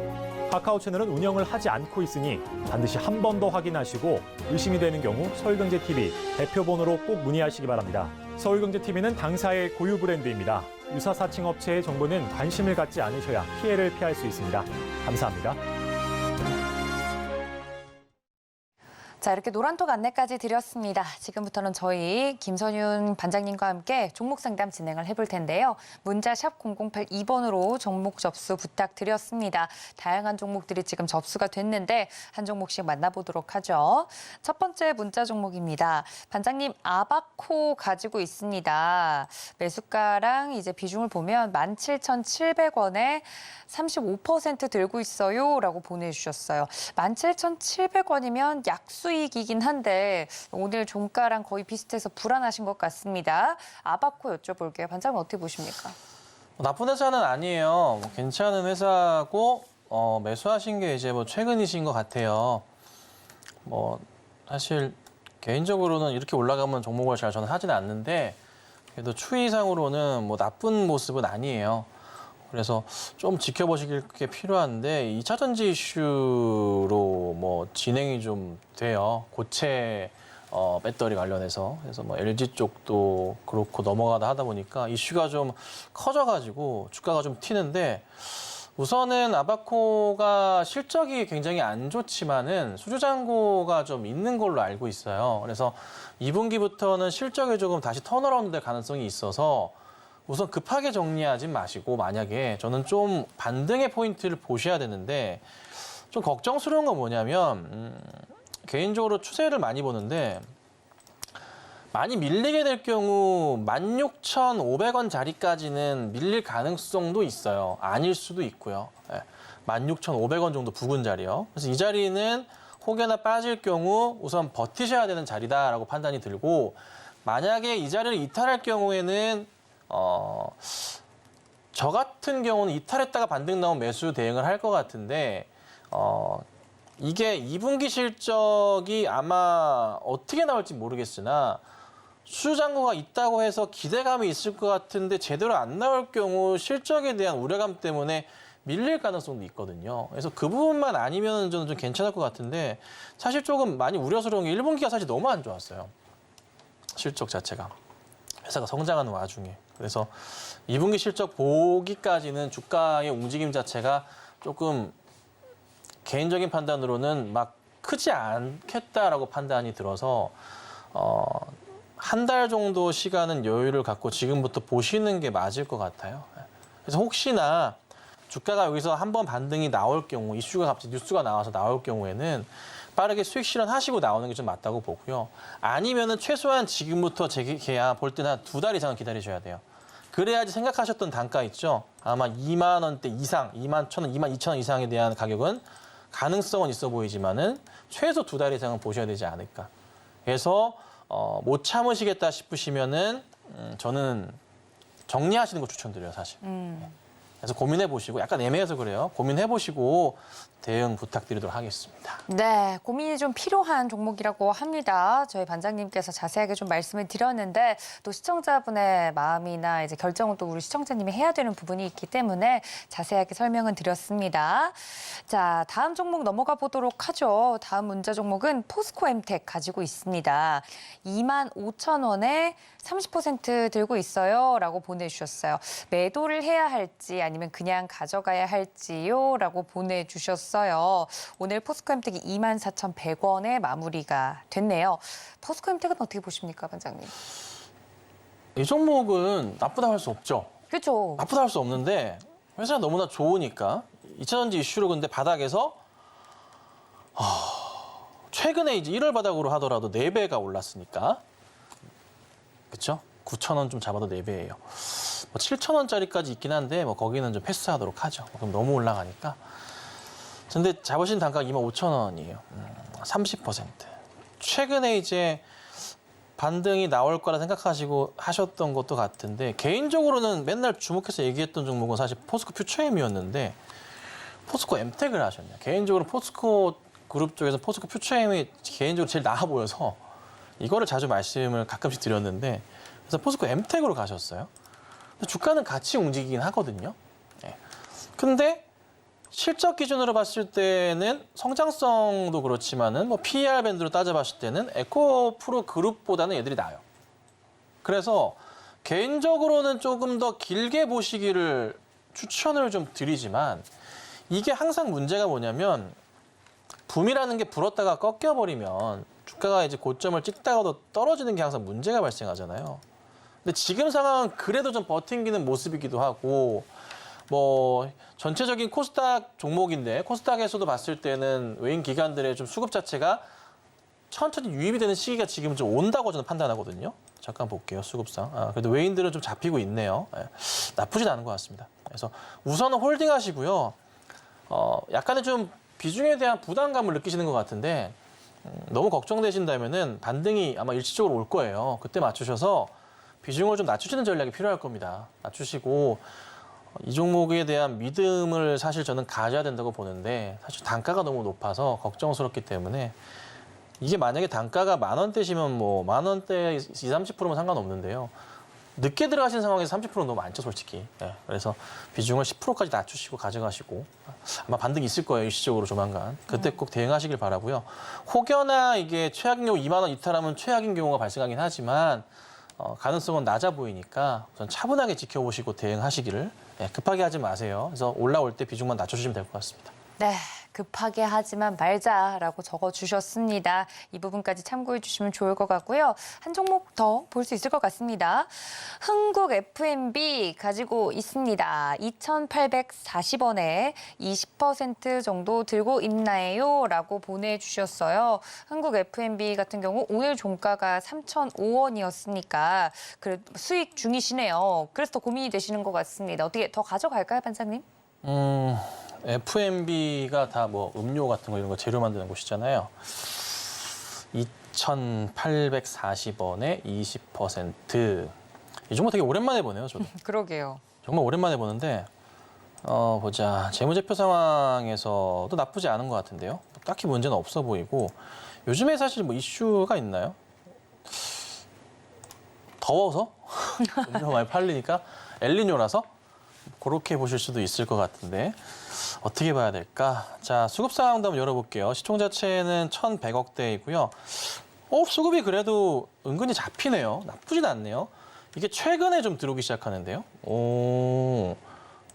카카오 채널은 운영을 하지 않고 있으니 반드시 한 번 더 확인하시고 의심이 되는 경우 서울경제TV 대표번호로 꼭 문의하시기 바랍니다. 서울경제TV는 당사의 고유 브랜드입니다. 유사 사칭 업체의 정보는 관심을 갖지 않으셔야 피해를 피할 수 있습니다. 감사합니다. 자, 이렇게 노란톡 안내까지 드렸습니다. 지금부터는 저희 김선윤 반장님과 함께 종목 상담 진행을 해볼 텐데요. 문자 샵 0082번으로 종목 접수 부탁드렸습니다. 다양한 종목들이 지금 접수가 됐는데 한 종목씩 만나보도록 하죠. 첫 번째 문자 종목입니다. 반장님, 아바코 가지고 있습니다. 매수가랑 이제 비중을 보면 17,700원에 35% 들고 있어요 라고 보내주셨어요. 17,700원이면 약수익이긴 한데 오늘 종가랑 거의 비슷해서 불안하신 것 같습니다. 아바코 여쭤볼게요. 반장님 어떻게 보십니까? 나쁜 회사는 아니에요. 괜찮은 회사고 매수하신 게 이제 최근이신 것 같아요. 사실 개인적으로는 이렇게 올라가면 종목을 잘 저는 하지는 않는데 그래도 추이상으로는 나쁜 모습은 아니에요. 그래서 좀 지켜보실 게 필요한데 2차 전지 이슈로 진행이 좀 돼요. 고체 배터리 관련해서. 그래서 LG 쪽도 그렇고 넘어가다 하다 보니까 이슈가 좀 커져가지고 주가가 좀 튀는데 우선은 아바코가 실적이 굉장히 안 좋지만은 수주잔고가 좀 있는 걸로 알고 있어요. 그래서 2분기부터는 실적이 조금 다시 턴어라운드 될 가능성이 있어서 우선 급하게 정리하지 마시고 만약에 저는 좀 반등의 포인트를 보셔야 되는데 좀 걱정스러운 건 뭐냐면 개인적으로 추세를 많이 보는데 많이 밀리게 될 경우 16,500원 자리까지는 밀릴 가능성도 있어요. 아닐 수도 있고요. 16,500원 정도 부근 자리요. 그래서 이 자리는 혹여나 빠질 경우 우선 버티셔야 되는 자리다라고 판단이 들고 만약에 이 자리를 이탈할 경우에는 저 같은 경우는 이탈했다가 반등 나온 매수 대응을 할 것 같은데 이게 2분기 실적이 아마 어떻게 나올지 모르겠으나 수주잔고가 있다고 해서 기대감이 있을 것 같은데 제대로 안 나올 경우 실적에 대한 우려감 때문에 밀릴 가능성도 있거든요. 그래서 그 부분만 아니면 저는 좀 괜찮을 것 같은데 사실 조금 많이 우려스러운 게 1분기가 사실 너무 안 좋았어요. 실적 자체가. 회사가 성장하는 와중에. 그래서 2분기 실적 보기까지는 주가의 움직임 자체가 조금 개인적인 판단으로는 막 크지 않겠다라고 판단이 들어서 한 달 정도 시간은 여유를 갖고 지금부터 보시는 게 맞을 것 같아요. 그래서 혹시나 주가가 여기서 한번 반등이 나올 경우 이슈가 갑자기 뉴스가 나와서 나올 경우에는 빠르게 수익 실현하시고 나오는 게 좀 맞다고 보고요. 아니면은 최소한 지금부터 제가 볼 때는 한 2달 이상은 기다리셔야 돼요. 그래야지 생각하셨던 단가 있죠. 아마 2만 원대 이상, 2만 1,000원, 2만 2천 원 이상에 대한 가격은 가능성은 있어 보이지만은 최소 2달 이상은 보셔야 되지 않을까. 그래서 못 참으시겠다 싶으시면은 저는 정리하시는 거 추천드려요, 사실. 그래서 고민해 보시고 약간 애매해서 그래요. 고민해 보시고 대응 부탁드리도록 하겠습니다. 네, 고민이 좀 필요한 종목이라고 합니다. 저희 반장님께서 자세하게 좀 말씀을 드렸는데 또 시청자분의 마음이나 이제 결정은 또 우리 시청자님이 해야 되는 부분이 있기 때문에 자세하게 설명은 드렸습니다. 자, 다음 종목 넘어가 보도록 하죠. 다음 문자 종목은 포스코엠텍 가지고 있습니다. 25,000원에 30% 들고 있어요 라고 보내주셨어요. 매도를 해야 할지 아니면 그냥 가져가야 할지요 라고 보내주셨어요. 오늘 포스코엠텍이 24,100원에 마무리가 됐네요. 포스코엠텍은 어떻게 보십니까, 반장님? 이 종목은 나쁘다 할 수 없죠. 그렇죠. 나쁘다 할 수 없는데 회사가 너무나 좋으니까 2차전지 이슈로 근데 바닥에서 최근에 이제 1월 바닥으로 하더라도 4배가 올랐으니까 그렇죠? 9,000원 좀 잡아도 4배예요. 7,000원짜리까지 있긴 한데 거기는 좀 패스하도록 하죠. 그럼 너무 올라가니까. 근데 잡으신 단가가 25,000원이에요. 30%. 최근에 이제 반등이 나올 거라 생각하시고 하셨던 것도 같은데 개인적으로는 맨날 주목해서 얘기했던 종목은 사실 포스코 퓨처엠이었는데 포스코 엠텍을 하셨네요. 개인적으로 포스코 그룹 쪽에서 포스코 퓨처엠이 개인적으로 제일 나아 보여서 이거를 자주 말씀을 가끔씩 드렸는데 그래서 포스코 엠텍으로 가셨어요. 주가는 같이 움직이긴 하거든요. 네. 근데 실적 기준으로 봤을 때는 성장성도 그렇지만은 PER 밴드로 따져봤을 때는 에코프로 그룹보다는 얘들이 나아요. 그래서 개인적으로는 조금 더 길게 보시기를 추천을 좀 드리지만 이게 항상 문제가 뭐냐면 붐이라는 게 불었다가 꺾여버리면 주가가 이제 고점을 찍다가도 떨어지는 게 항상 문제가 발생하잖아요. 근데 지금 상황은 그래도 좀 버팅기는 모습이기도 하고 뭐 전체적인 코스닥 종목인데 코스닥에서도 봤을 때는 외인 기관들의 좀 수급 자체가 천천히 유입이 되는 시기가 지금 좀 온다고 저는 판단하거든요. 잠깐 볼게요, 수급상. 그래도 외인들은 좀 잡히고 있네요. 나쁘진 않은 것 같습니다. 그래서 우선은 홀딩 하시고요. 약간의 좀 비중에 대한 부담감을 느끼시는 것 같은데 너무 걱정되신다면은 반등이 아마 일시적으로 올 거예요. 그때 맞추셔서 비중을 좀 낮추시는 전략이 필요할 겁니다. 낮추시고 이 종목에 대한 믿음을 사실 저는 가져야 된다고 보는데 사실 단가가 너무 높아서 걱정스럽기 때문에 이게 만약에 단가가 10,000원대시면 뭐 10,000원대 20, 30%면 상관없는데요. 늦게 들어가신 상황에서 30%는 너무 많죠, 솔직히. 그래서 비중을 10%까지 낮추시고 가져가시고 아마 반등이 있을 거예요, 일시적으로 조만간. 그때 꼭 대응하시길 바라고요. 혹여나 이게 최악인 경우 2만 원 이탈하면 최악인 경우가 발생하긴 하지만 가능성은 낮아 보이니까 우선 차분하게 지켜보시고 대응하시기를 급하게 하지 마세요. 그래서 올라올 때 비중만 낮춰주시면 될 것 같습니다. 네, 급하게 하지만 말자라고 적어주셨습니다. 이 부분까지 참고해 주시면 좋을 것 같고요. 한 종목 더 볼 수 있을 것 같습니다. 흥국 F&B 가지고 있습니다. 2,840원에 20% 정도 들고 있나요? 라고 보내주셨어요. 흥국 F&B 같은 경우 오늘 종가가 3,005원이었으니까 수익 중이시네요. 그래서 더 고민이 되시는 것 같습니다. 어떻게 더 가져갈까요, 반장님? F&B가 다 뭐 음료 같은 거 이런 거 재료 만드는 곳이잖아요. 2,840원에 20%. 이 종목 되게 오랜만에 보네요, 저도. 그러게요. 정말 오랜만에 보는데 보자. 재무제표 상황에서도 나쁘지 않은 것 같은데요. 딱히 문제는 없어 보이고 요즘에 사실 뭐 이슈가 있나요? 더워서? 음료 많이 팔리니까 엘니뇨라서? 그렇게 보실 수도 있을 것 같은데 어떻게 봐야 될까? 자, 수급 상황도 한번 열어볼게요. 시총 자체는 1,100억대이고요. 수급이 그래도 은근히 잡히네요. 나쁘진 않네요. 이게 최근에 좀 들어오기 시작하는데요.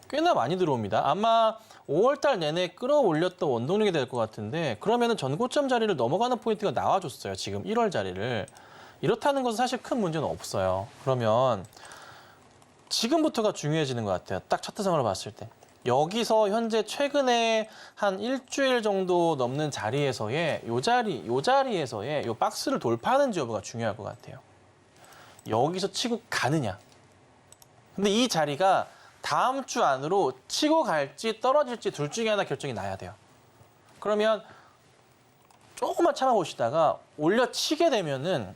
꽤나 많이 들어옵니다. 아마 5월 달 내내 끌어올렸던 원동력이 될 것 같은데 그러면은 전고점 자리를 넘어가는 포인트가 나와줬어요. 지금 1월 자리를. 이렇다는 것은 사실 큰 문제는 없어요. 그러면 지금부터가 중요해지는 것 같아요. 딱 차트상으로 봤을 때. 여기서 현재 최근에 한 일주일 정도 넘는 자리에서의 요 자리에서의 요 박스를 돌파하는지 여부가 중요할 것 같아요. 여기서 치고 가느냐. 근데 이 자리가 다음 주 안으로 치고 갈지 떨어질지 둘 중에 하나 결정이 나야 돼요. 그러면 조금만 참아보시다가 올려치게 되면은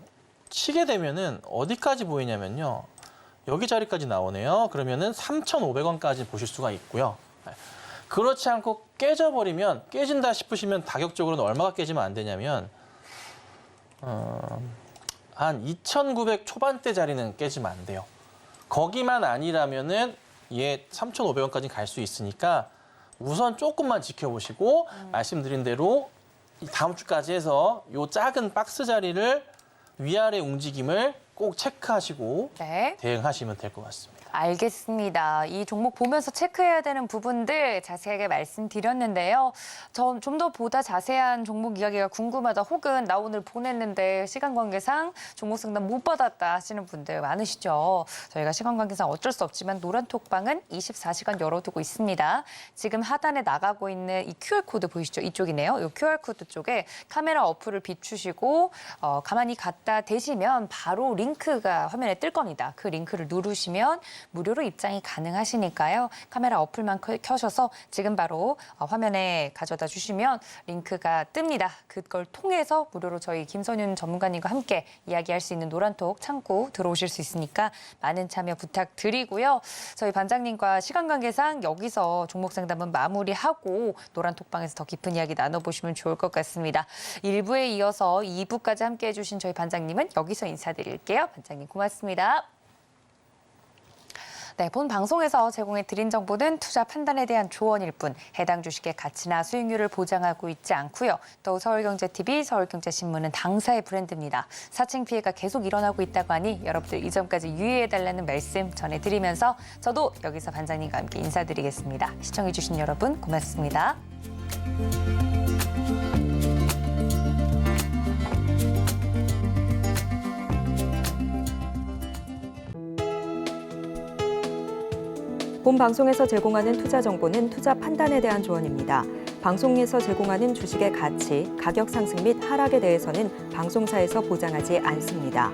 어디까지 보이냐면요. 여기 자리까지 나오네요. 그러면은 3,500원까지 보실 수가 있고요. 그렇지 않고 깨져버리면 깨진다 싶으시면 가격적으로는 얼마가 깨지면 안 되냐면 한 2,900 초반대 자리는 깨지면 안 돼요. 거기만 아니라면은 얘 3,500원까지 갈 수 있으니까 우선 조금만 지켜보시고 말씀드린 대로 다음 주까지 해서 요 작은 박스 자리를 위아래 움직임을 꼭 체크하시고 네. 대응하시면 될 것 같습니다. 알겠습니다. 이 종목 보면서 체크해야 되는 부분들 자세하게 말씀드렸는데요. 전 좀 더 보다 자세한 종목 이야기가 궁금하다 혹은 나 오늘 보냈는데 시간 관계상 종목 상담 못 받았다 하시는 분들 많으시죠. 저희가 시간 관계상 어쩔 수 없지만 노란톡방은 24시간 열어두고 있습니다. 지금 하단에 나가고 있는 이 QR코드 보이시죠? 이쪽이네요. 이 QR코드 쪽에 카메라 어플을 비추시고 가만히 갖다 대시면 바로 링크가 화면에 뜰 겁니다. 그 링크를 누르시면 무료로 입장이 가능하시니까요. 카메라 어플만 켜셔서 지금 바로 화면에 가져다 주시면 링크가 뜹니다. 그걸 통해서 무료로 저희 김선윤 전문가님과 함께 이야기할 수 있는 노란톡 창구 들어오실 수 있으니까 많은 참여 부탁드리고요. 저희 반장님과 시간 관계상 여기서 종목 상담은 마무리하고 노란톡방에서 더 깊은 이야기 나눠보시면 좋을 것 같습니다. 1부에 이어서 2부까지 함께해 주신 저희 반장님은 여기서 인사드릴게요. 반장님 고맙습니다. 네, 본 방송에서 제공해 드린 정보는 투자 판단에 대한 조언일 뿐 해당 주식의 가치나 수익률을 보장하고 있지 않고요. 또 서울경제TV, 서울경제신문은 당사의 브랜드입니다. 사칭 피해가 계속 일어나고 있다고 하니 여러분들 이 점까지 유의해달라는 말씀 전해드리면서 저도 여기서 반장님과 함께 인사드리겠습니다. 시청해주신 여러분 고맙습니다. 본 방송에서 제공하는 투자 정보는 투자 판단에 대한 조언입니다. 방송에서 제공하는 주식의 가치, 가격 상승 및 하락에 대해서는 방송사에서 보장하지 않습니다.